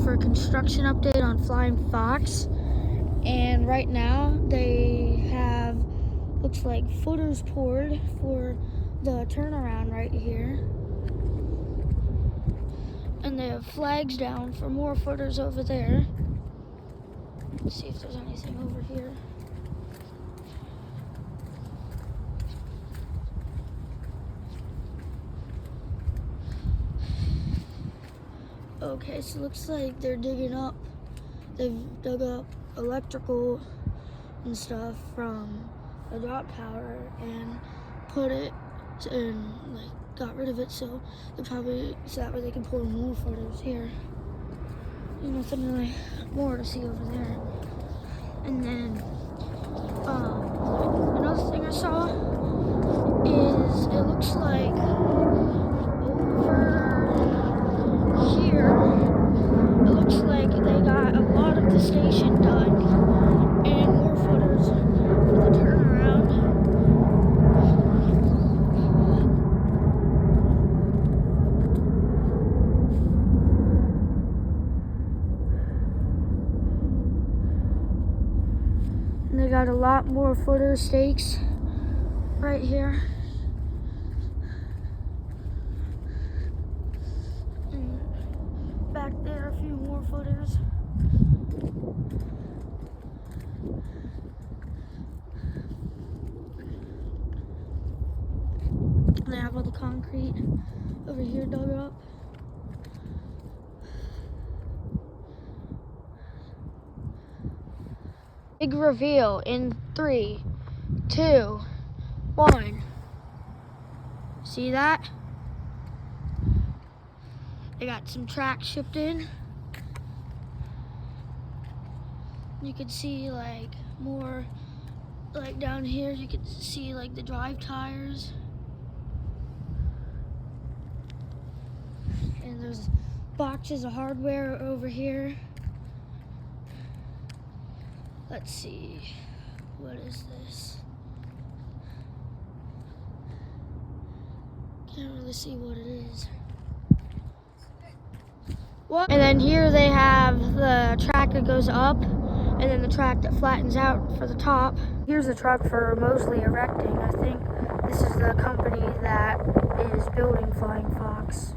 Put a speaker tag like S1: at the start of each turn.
S1: for a construction update on Flying Fox. And right now they have, looks like footers poured for the turnaround right here. And they have flags down for more footers over there. Let's see if there's anything over here. Okay, so it looks like they're digging up. They've dug up electrical and stuff from the drop tower and put it and like got rid of it, so they're probably so that way they can pull more footers here. There's nothing really more to see over there. And then another thing I saw is it looks like over here it looks like they got a lot of the station done and more footers for the turnaround. And they got a lot more footer stakes right here. And back there, a few more footers. And they have all the concrete over here dug up. Big reveal in 3, 2, 1. See that? They got some tracks shipped in. You can see like more, like down here you can see like the drive tires. And there's boxes of hardware over here. Let's see, what is this? Can't really see what it is. What? And then here they have the track that goes up, and then the track that flattens out for the top. Here's the truck for Mosley Erecting. I think this is the company that is building Flying Fox.